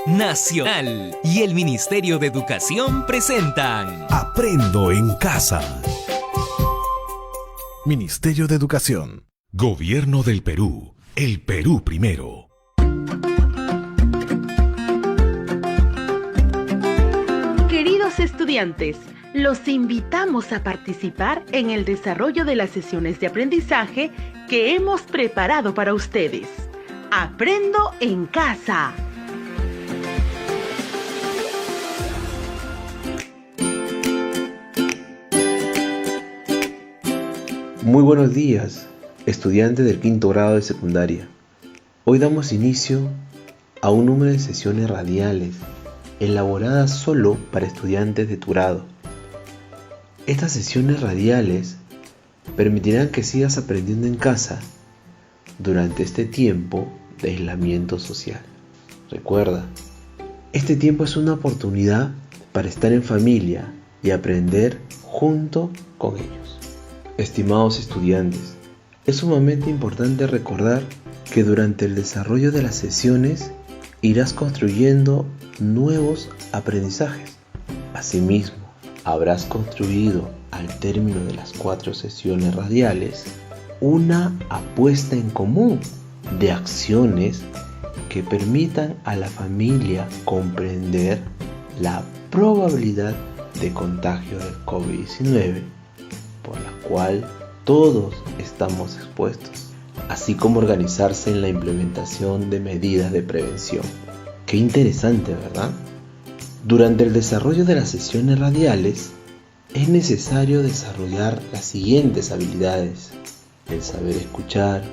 Nacional y el Ministerio de Educación presentan Aprendo en Casa. Ministerio de Educación. Gobierno del Perú. El Perú primero. Queridos estudiantes, los invitamos a participar en el desarrollo de las sesiones de aprendizaje que hemos preparado para ustedes. Aprendo en Casa. Muy buenos días, estudiantes del quinto grado de secundaria. Hoy damos inicio a un número de sesiones radiales elaboradas solo para estudiantes de tu grado. Estas sesiones radiales permitirán que sigas aprendiendo en casa durante este tiempo de aislamiento social. Recuerda, este tiempo es una oportunidad para estar en familia y aprender junto con ellos. Estimados estudiantes, es sumamente importante recordar que durante el desarrollo de las sesiones irás construyendo nuevos aprendizajes. Asimismo, habrás construido al término de las 4 sesiones radiales una apuesta en común de acciones que permitan a la familia comprender la probabilidad de contagio del COVID-19 por la cual todos estamos expuestos, así como organizarse en la implementación de medidas de prevención. Qué interesante, ¿verdad? Durante el desarrollo de las sesiones radiales es necesario desarrollar las siguientes habilidades: el saber escuchar,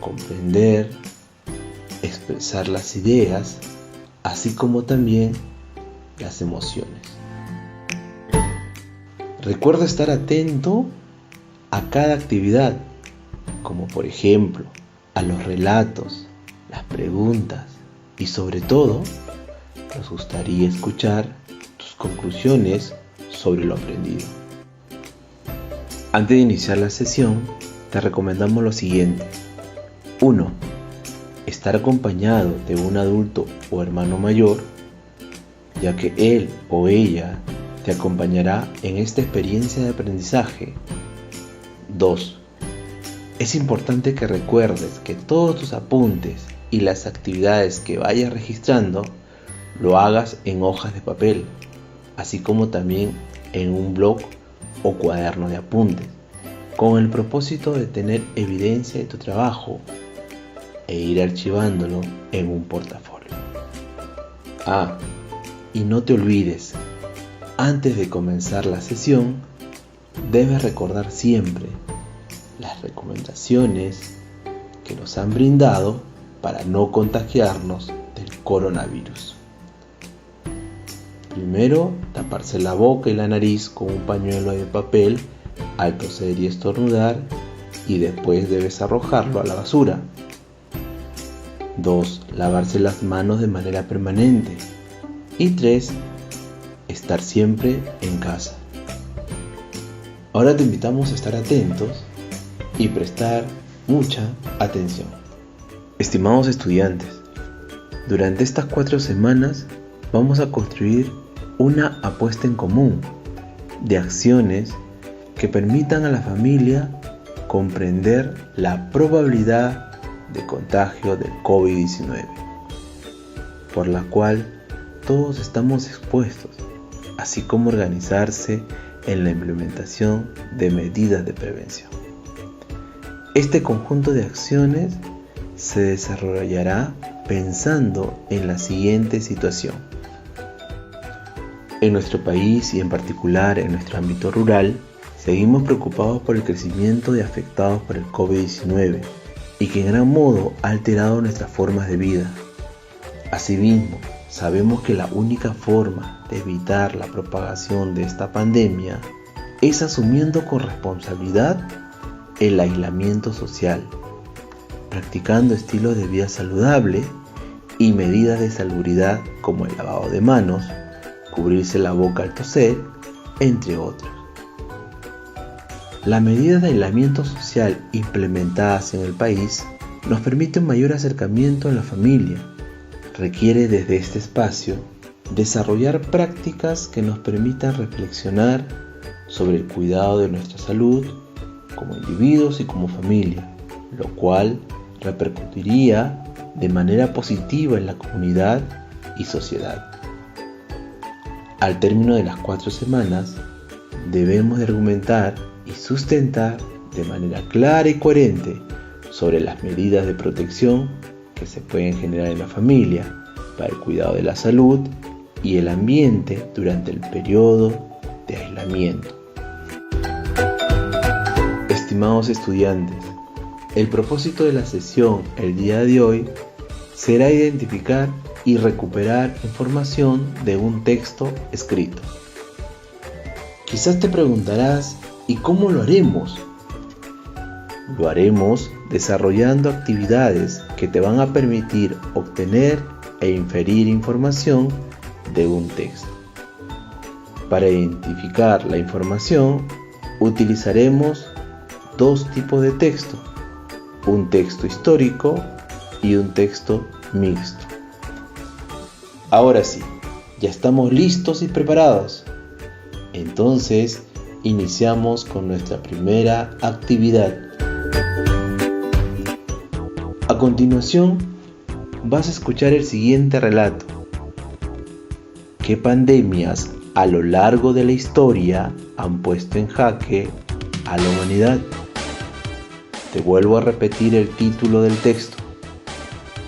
comprender, expresar las ideas, así como también las emociones. Recuerda estar atento a cada actividad, como por ejemplo a los relatos, las preguntas y sobre todo nos gustaría escuchar tus conclusiones sobre lo aprendido. Antes de iniciar la sesión, te recomendamos lo siguiente. 1. Estar acompañado de un adulto o hermano mayor, ya que él o ella te acompañará en esta experiencia de aprendizaje. 2. Es importante que recuerdes que todos tus apuntes y las actividades que vayas registrando lo hagas en hojas de papel, así como también en un blog o cuaderno de apuntes, con el propósito de tener evidencia de tu trabajo e ir archivándolo en un portafolio. Y no te olvides, antes de comenzar la sesión, debes recordar siempre las recomendaciones que nos han brindado para no contagiarnos del coronavirus. Primero, taparse la boca y la nariz con un pañuelo de papel al toser y estornudar, y después debes arrojarlo a la basura. 2. Lavarse las manos de manera permanente. Y 3. Estar siempre en casa. Ahora te invitamos a estar atentos y prestar mucha atención. Estimados estudiantes, durante estas 4 semanas vamos a construir una apuesta en común de acciones que permitan a la familia comprender la probabilidad de contagio del COVID-19, por la cual todos estamos expuestos, así como organizarse en la implementación de medidas de prevención. Este conjunto de acciones se desarrollará pensando en la siguiente situación. En nuestro país y en particular en nuestro ámbito rural, seguimos preocupados por el crecimiento de afectados por el COVID-19 y que en gran modo ha alterado nuestras formas de vida. Asimismo, sabemos que la única forma de evitar la propagación de esta pandemia es asumiendo con responsabilidad el aislamiento social, practicando estilos de vida saludable y medidas de salubridad como el lavado de manos, cubrirse la boca al toser, entre otros. Las medidas de aislamiento social implementadas en el país nos permiten un mayor acercamiento a la familia, requiere desde este espacio desarrollar prácticas que nos permitan reflexionar sobre el cuidado de nuestra salud como individuos y como familia, lo cual repercutiría de manera positiva en la comunidad y sociedad. Al término de las 4 semanas, debemos de argumentar y sustentar de manera clara y coherente sobre las medidas de protección que se pueden generar en la familia para el cuidado de la salud y el ambiente durante el periodo de aislamiento. Estimados estudiantes, el propósito de la sesión el día de hoy será identificar y recuperar información de un texto escrito. Quizás te preguntarás, ¿y cómo lo haremos? Lo haremos desarrollando actividades que te van a permitir obtener e inferir información de un texto. Para identificar la información, utilizaremos 2 tipos de texto, un texto histórico y un texto mixto. Ahora sí, ya estamos listos y preparados. Entonces, iniciamos con nuestra primera actividad. A continuación, vas a escuchar el siguiente relato. ¿Qué pandemias a lo largo de la historia han puesto en jaque a la humanidad? Te vuelvo a repetir el título del texto.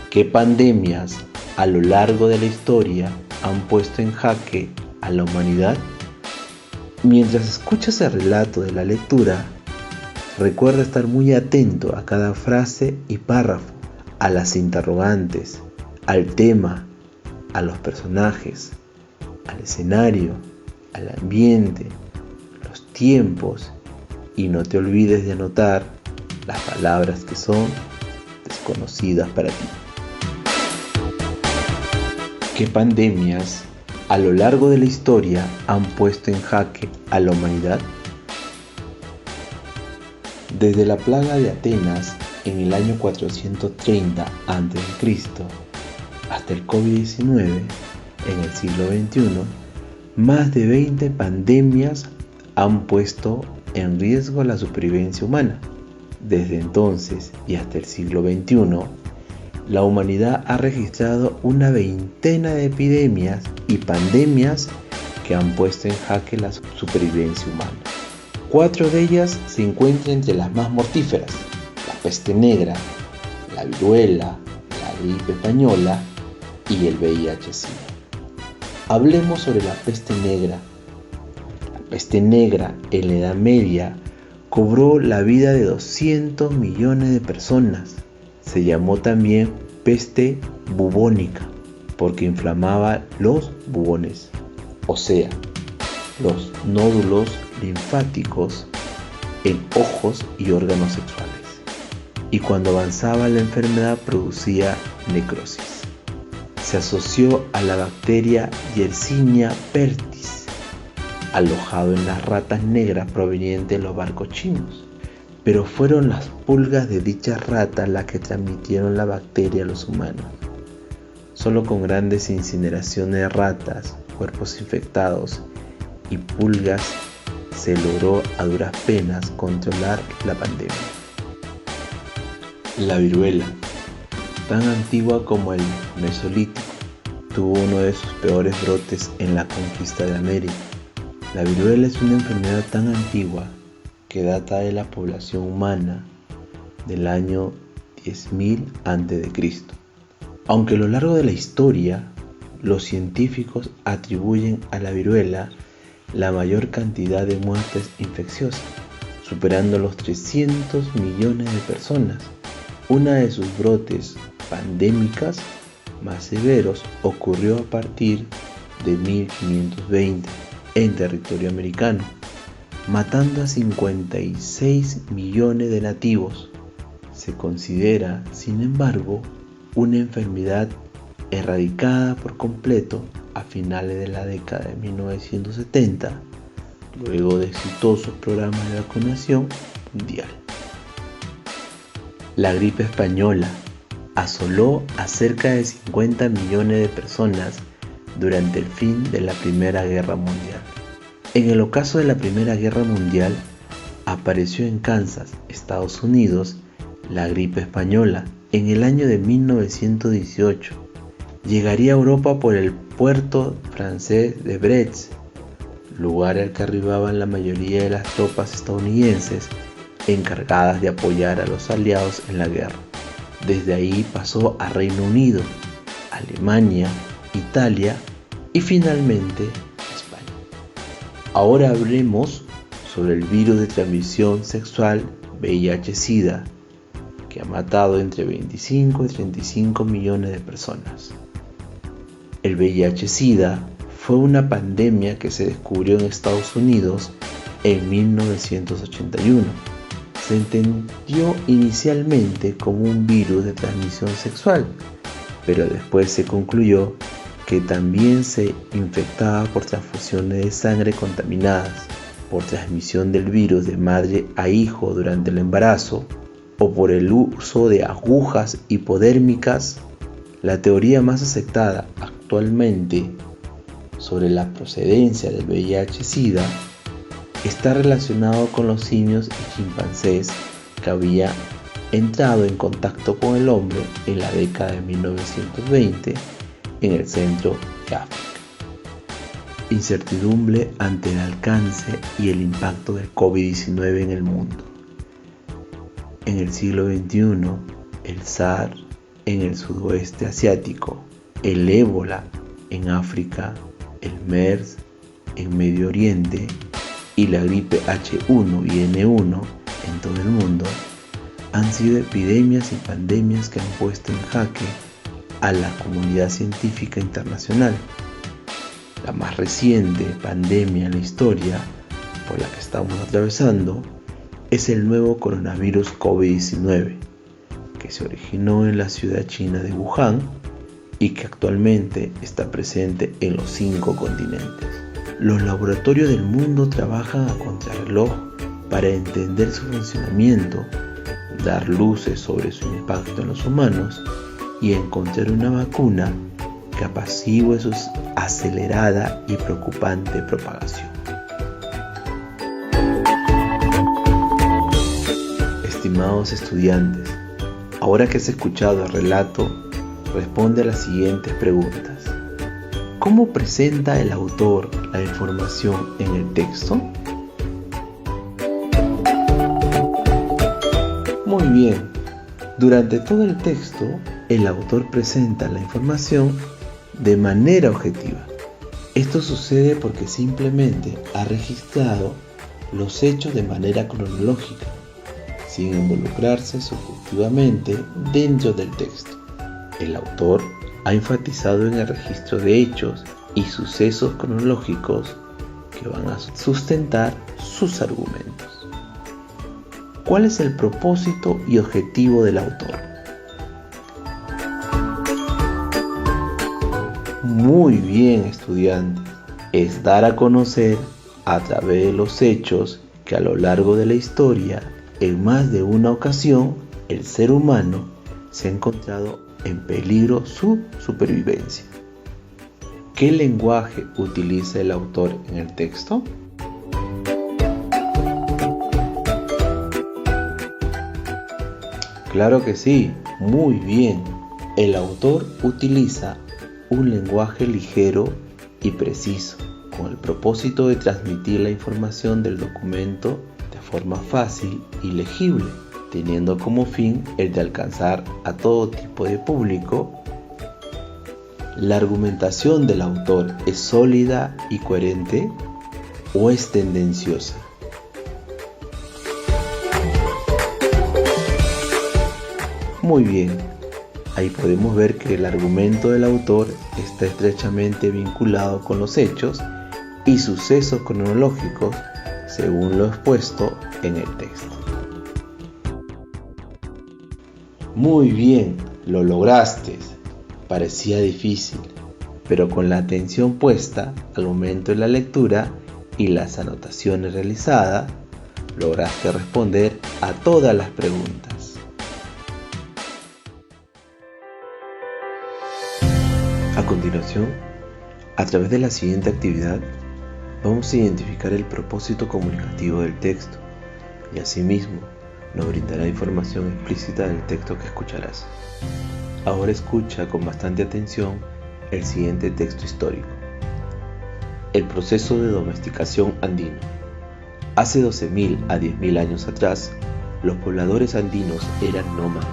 ¿Qué pandemias a lo largo de la historia han puesto en jaque a la humanidad? Mientras escuchas el relato de la lectura, recuerda estar muy atento a cada frase y párrafo, a las interrogantes, al tema, a los personajes, al escenario, al ambiente, los tiempos, y no te olvides de anotar las palabras que son desconocidas para ti. ¿Qué pandemias a lo largo de la historia han puesto en jaque a la humanidad? Desde la plaga de Atenas en el año 430 a.C. hasta el COVID-19 en el siglo XXI, más de 20 pandemias han puesto en riesgo la supervivencia humana. Desde entonces y hasta el siglo XXI, la humanidad ha registrado una veintena de epidemias y pandemias que han puesto en jaque la supervivencia humana. 4 de ellas se encuentran entre las más mortíferas: la peste negra, la viruela, la gripe española y el VIH-Sida. Hablemos sobre la peste negra. La peste negra en la Edad Media cobró la vida de 200 millones de personas. Se llamó también peste bubónica porque inflamaba los bubones, o sea, los nódulos linfáticos en ojos y órganos sexuales. Y cuando avanzaba la enfermedad producía necrosis. Se asoció a la bacteria Yersinia pestis, alojado en las ratas negras provenientes de los barcos chinos. Pero fueron las pulgas de dichas ratas las que transmitieron la bacteria a los humanos. Solo con grandes incineraciones de ratas, cuerpos infectados y pulgas se logró a duras penas controlar la pandemia. La viruela, tan antigua como el Mesolítico, tuvo uno de sus peores brotes en la conquista de América. La viruela es una enfermedad tan antigua que data de la población humana del año 10.000 a.C. Aunque a lo largo de la historia los científicos atribuyen a la viruela la mayor cantidad de muertes infecciosas, superando los 300 millones de personas. Una de sus brotes pandémicas más severos ocurrió a partir de 1520 en territorio americano, matando a 56 millones de nativos. Se considera, sin embargo, una enfermedad erradicada por completo a finales de la década de 1970, luego de exitosos programas de vacunación mundial. La gripe española, asoló a cerca de 50 millones de personas durante el fin de la Primera Guerra Mundial. En el ocaso de la Primera Guerra Mundial, apareció en Kansas, Estados Unidos, la gripe española. En el año de 1918, llegaría a Europa por el puerto francés de Brest, lugar al que arribaban la mayoría de las tropas estadounidenses encargadas de apoyar a los aliados en la guerra. Desde ahí pasó a Reino Unido, Alemania, Italia y finalmente España. Ahora hablemos sobre el virus de transmisión sexual VIH-Sida, que ha matado entre 25 y 35 millones de personas. El VIH-Sida fue una pandemia que se descubrió en Estados Unidos en 1981. Se entendió inicialmente como un virus de transmisión sexual, pero después se concluyó que también se infectaba por transfusiones de sangre contaminadas, por transmisión del virus de madre a hijo durante el embarazo o por el uso de agujas hipodérmicas. La teoría más aceptada actualmente sobre la procedencia del VIH-Sida está relacionado con los simios y chimpancés que habían entrado en contacto con el hombre en la década de 1920 en el centro de África. Incertidumbre ante el alcance y el impacto del COVID-19 en el mundo. En el siglo XXI, el SARS en el sudoeste asiático, el ébola en África, el MERS en Medio Oriente y la gripe H1 y N1 en todo el mundo han sido epidemias y pandemias que han puesto en jaque a la comunidad científica internacional. La más reciente pandemia en la historia por la que estamos atravesando es el nuevo coronavirus COVID-19, que se originó en la ciudad china de Wuhan y que actualmente está presente en los 5 continentes. Los laboratorios del mundo trabajan a contrarreloj para entender su funcionamiento, dar luces sobre su impacto en los humanos y encontrar una vacuna que apacigüe su acelerada y preocupante propagación. Estimados estudiantes, ahora que has escuchado el relato, responde a las siguientes preguntas. ¿Cómo presenta el autor la información en el texto? Muy bien, durante todo el texto, el autor presenta la información de manera objetiva. Esto sucede porque simplemente ha registrado los hechos de manera cronológica, sin involucrarse subjetivamente dentro del texto. El autor ha enfatizado en el registro de hechos y sucesos cronológicos que van a sustentar sus argumentos. ¿Cuál es el propósito y objetivo del autor? Muy bien, estudiantes, es dar a conocer a través de los hechos que a lo largo de la historia, en más de una ocasión, el ser humano se ha encontrado en peligro su supervivencia. ¿Qué lenguaje utiliza el autor en el texto? Claro que sí, muy bien. El autor utiliza un lenguaje ligero y preciso, con el propósito de transmitir la información del documento de forma fácil y legible, teniendo como fin el de alcanzar a todo tipo de público. ¿La argumentación del autor es sólida y coherente o es tendenciosa? Muy bien, ahí podemos ver que el argumento del autor está estrechamente vinculado con los hechos y sucesos cronológicos según lo expuesto en el texto. Muy bien, lo lograste. Parecía difícil, pero con la atención puesta al momento de la lectura y las anotaciones realizadas, lograste responder a todas las preguntas. A continuación, a través de la siguiente actividad, vamos a identificar el propósito comunicativo del texto y asimismo nos brindará información explícita del texto que escucharás. Ahora escucha con bastante atención el siguiente texto histórico. El proceso de domesticación andino. Hace 12.000 a 10.000 años atrás, los pobladores andinos eran nómades,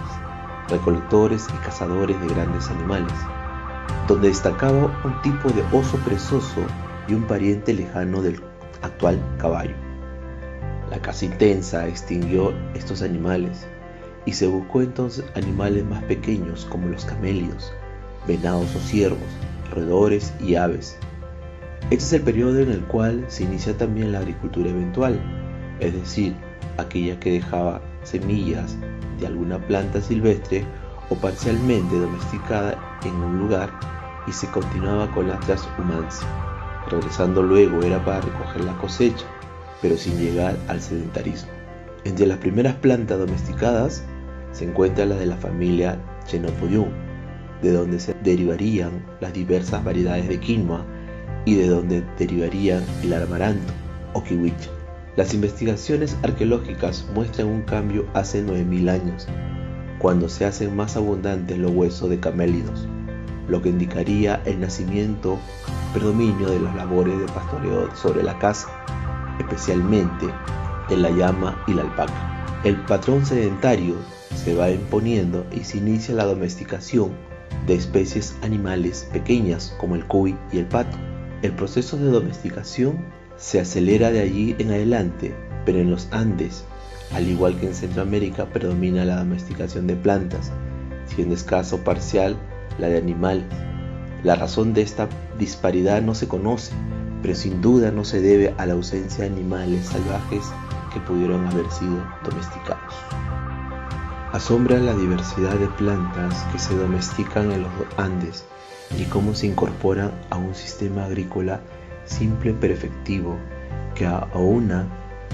recolectores y cazadores de grandes animales, donde destacaba un tipo de oso perezoso y un pariente lejano del actual caballo. La caza intensa extinguió estos animales y se buscó entonces animales más pequeños como los camélidos, venados o ciervos, roedores y aves. Este es el periodo en el cual se inicia también la agricultura eventual, es decir, aquella que dejaba semillas de alguna planta silvestre o parcialmente domesticada en un lugar y se continuaba con la transhumancia. Regresando luego era para recoger la cosecha, pero sin llegar al sedentarismo. Entre las primeras plantas domesticadas se encuentra la de la familia Chenopodium, de donde se derivarían las diversas variedades de quinoa y de donde derivarían el amaranto o kiwicha. Las investigaciones arqueológicas muestran un cambio hace 9.000 años, cuando se hacen más abundantes los huesos de camélidos, lo que indicaría el nacimiento predominio de las labores de pastoreo sobre la caza, especialmente de la llama y la alpaca. El patrón sedentario se va imponiendo y se inicia la domesticación de especies animales pequeñas como el cuy y el pato. El proceso de domesticación se acelera de allí en adelante, pero en los Andes, al igual que en Centroamérica, predomina la domesticación de plantas, siendo escaso parcial la de animales. La razón de esta disparidad no se conoce, pero sin duda no se debe a la ausencia de animales salvajes que pudieron haber sido domesticados. Asombra la diversidad de plantas que se domestican en los Andes y cómo se incorporan a un sistema agrícola simple pero efectivo que aúna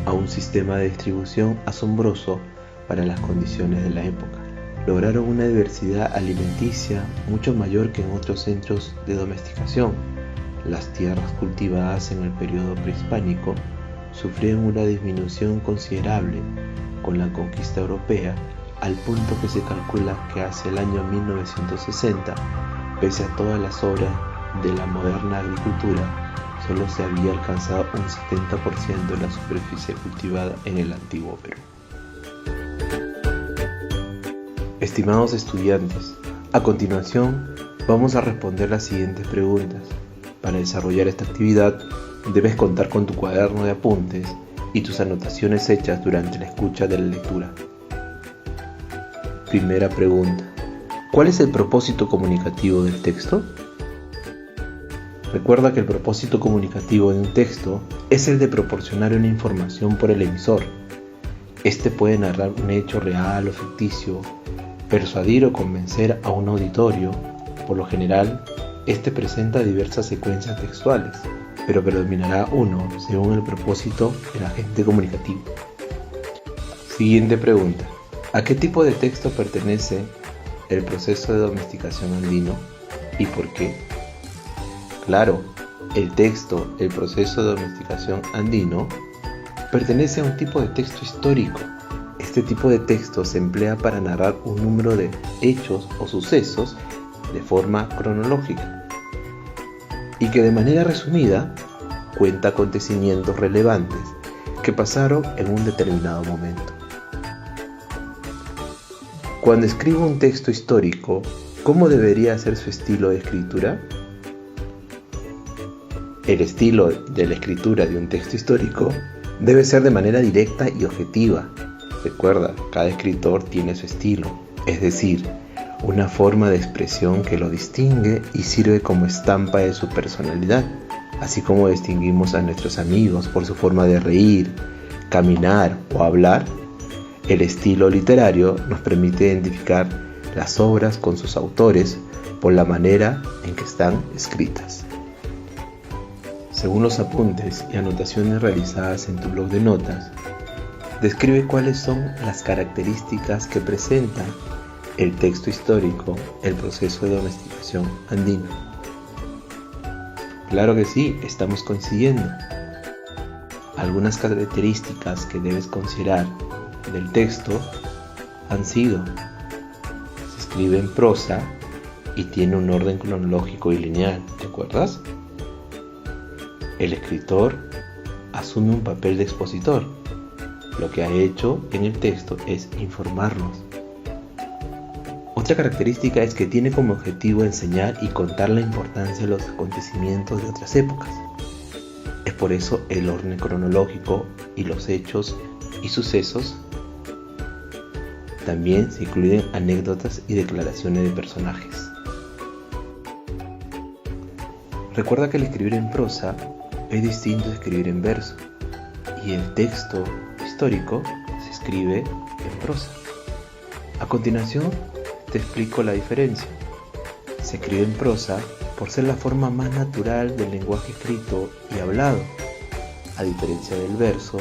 a un sistema de distribución asombroso para las condiciones de la época. Lograron una diversidad alimenticia mucho mayor que en otros centros de domesticación. Las tierras cultivadas en el periodo prehispánico sufrieron una disminución considerable con la conquista europea, al punto que se calcula que hacia el año 1960, pese a todas las obras de la moderna agricultura, solo se había alcanzado un 70% de la superficie cultivada en el antiguo Perú. Estimados estudiantes, a continuación vamos a responder las siguientes preguntas. Para desarrollar esta actividad, debes contar con tu cuaderno de apuntes y tus anotaciones hechas durante la escucha de la lectura. Primera pregunta. ¿Cuál es el propósito comunicativo del texto? Recuerda que el propósito comunicativo de un texto es el de proporcionar una información por el emisor. Este puede narrar un hecho real o ficticio, persuadir o convencer a un auditorio. Por lo general, este presenta diversas secuencias textuales, pero predominará uno según el propósito del agente comunicativo. Siguiente pregunta. ¿A qué tipo de texto pertenece el proceso de domesticación andino y por qué? Claro, el proceso de domesticación andino pertenece a un tipo de texto histórico. Este tipo de texto se emplea para narrar un número de hechos o sucesos de forma cronológica y que de manera resumida cuenta acontecimientos relevantes que pasaron en un determinado momento. Cuando escribo un texto histórico, ¿cómo debería ser su estilo de escritura? El estilo de la escritura de un texto histórico debe ser de manera directa y objetiva. Recuerda, cada escritor tiene su estilo, es decir, una forma de expresión que lo distingue y sirve como estampa de su personalidad, así como distinguimos a nuestros amigos por su forma de reír, caminar o hablar. El estilo literario nos permite identificar las obras con sus autores por la manera en que están escritas. Según los apuntes y anotaciones realizadas en tu blog de notas, describe cuáles son las características que presenta el texto histórico, el proceso de domesticación andino. Claro que sí, estamos coincidiendo. Algunas características que debes considerar del texto han sido: se escribe en prosa y tiene un orden cronológico y lineal, ¿te acuerdas? El escritor asume un papel de expositor. Lo que ha hecho en el texto es informarnos. Otra característica es que tiene como objetivo enseñar y contar la importancia de los acontecimientos de otras épocas. Es por eso el orden cronológico y los hechos y sucesos. También se incluyen anécdotas y declaraciones de personajes. Recuerda que el escribir en prosa es distinto de escribir en verso, y el texto histórico se escribe en prosa. A continuación te explico la diferencia. Se escribe en prosa por ser la forma más natural del lenguaje escrito y hablado. A diferencia del verso,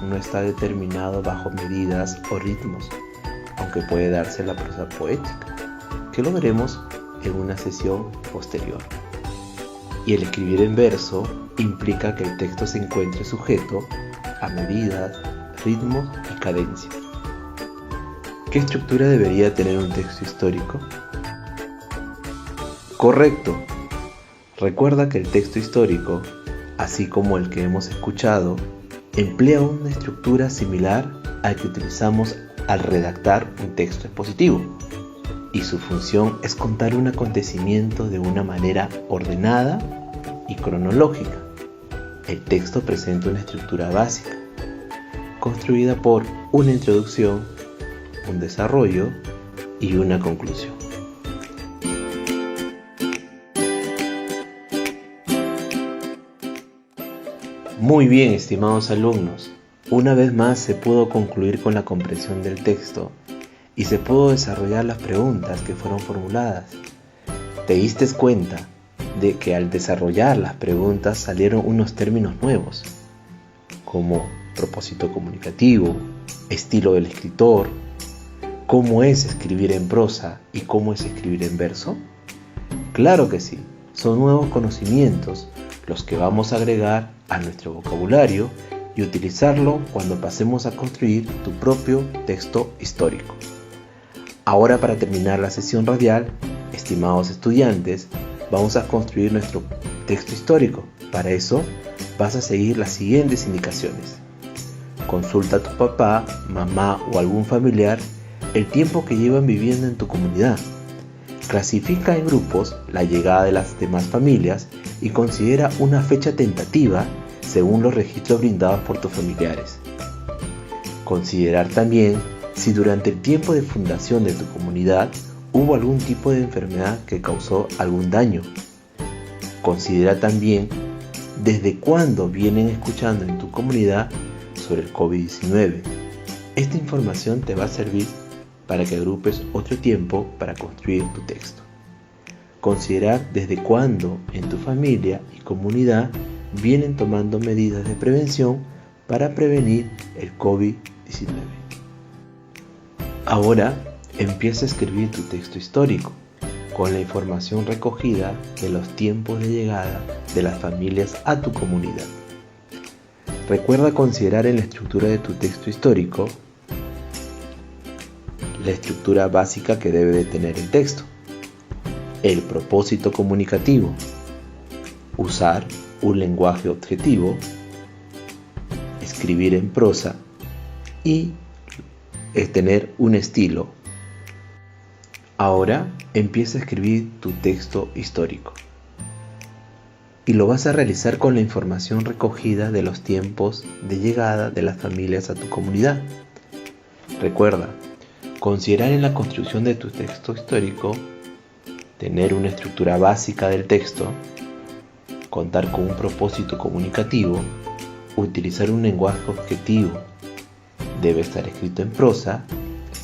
no está determinado bajo medidas o ritmos, aunque puede darse la prosa poética, que lo veremos en una sesión posterior. Y el escribir en verso implica que el texto se encuentre sujeto a medidas, ritmos y cadencia. ¿Qué estructura debería tener un texto histórico? Correcto. Recuerda que el texto histórico, así como el que hemos escuchado, emplea una estructura similar al que utilizamos al redactar un texto expositivo, y su función es contar un acontecimiento de una manera ordenada y cronológica. El texto presenta una estructura básica, construida por una introducción, un desarrollo y una conclusión. Muy bien, estimados alumnos, una vez más se pudo concluir con la comprensión del texto y se pudo desarrollar las preguntas que fueron formuladas. ¿Te diste cuenta de que al desarrollar las preguntas salieron unos términos nuevos, como propósito comunicativo, estilo del escritor, cómo es escribir en prosa y cómo es escribir en verso? Claro que sí, son nuevos conocimientos los que vamos a agregar a nuestro vocabulario y utilizarlo cuando pasemos a construir tu propio texto histórico. Ahora, para terminar la sesión radial, estimados estudiantes, vamos a construir nuestro texto histórico. Para eso vas a seguir las siguientes indicaciones. Consulta a tu papá, mamá o algún familiar el tiempo que llevan viviendo en tu comunidad. Clasifica en grupos la llegada de las demás familias y considera una fecha tentativa según los registros brindados por tus familiares. Considerar también si durante el tiempo de fundación de tu comunidad hubo algún tipo de enfermedad que causó algún daño. Considera también desde cuándo vienen escuchando en tu comunidad sobre el COVID-19. Esta información te va a servir para que agrupes otro tiempo para construir tu texto. Considerar desde cuándo en tu familia y comunidad vienen tomando medidas de prevención para prevenir el COVID-19. Ahora empieza a escribir tu texto histórico con la información recogida de los tiempos de llegada de las familias a tu comunidad. Recuerda considerar en la estructura de tu texto histórico la estructura básica que debe de tener el texto, el propósito comunicativo, usar un lenguaje objetivo, escribir en prosa y tener un estilo. Ahora empieza a escribir tu texto histórico y lo vas a realizar con la información recogida de los tiempos de llegada de las familias a tu comunidad. Recuerda, considerar en la construcción de tu texto histórico, tener una estructura básica del texto, contar con un propósito comunicativo, utilizar un lenguaje objetivo, debe estar escrito en prosa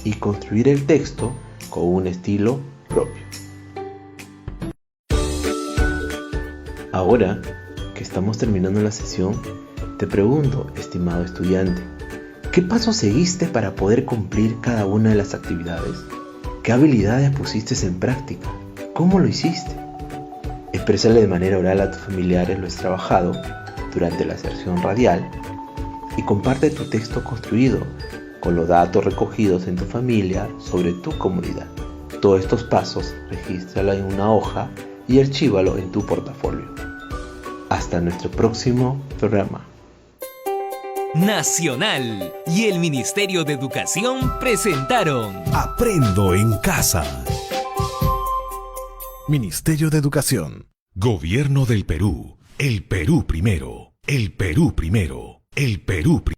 y construir el texto con un estilo propio. Ahora que estamos terminando la sesión, te pregunto, estimado estudiante, ¿qué pasos seguiste para poder cumplir cada una de las actividades? ¿Qué habilidades pusiste en práctica? ¿Cómo lo hiciste? Exprésale de manera oral a tus familiares lo has trabajado durante la sesión radial y comparte tu texto construido con los datos recogidos en tu familia sobre tu comunidad. Todos estos pasos, regístralo en una hoja y archívalo en tu portafolio. Hasta nuestro próximo programa. Nacional y el Ministerio de Educación presentaron Aprendo en casa. Ministerio de Educación. Gobierno del Perú. El Perú primero. El Perú primero. El Perú primero.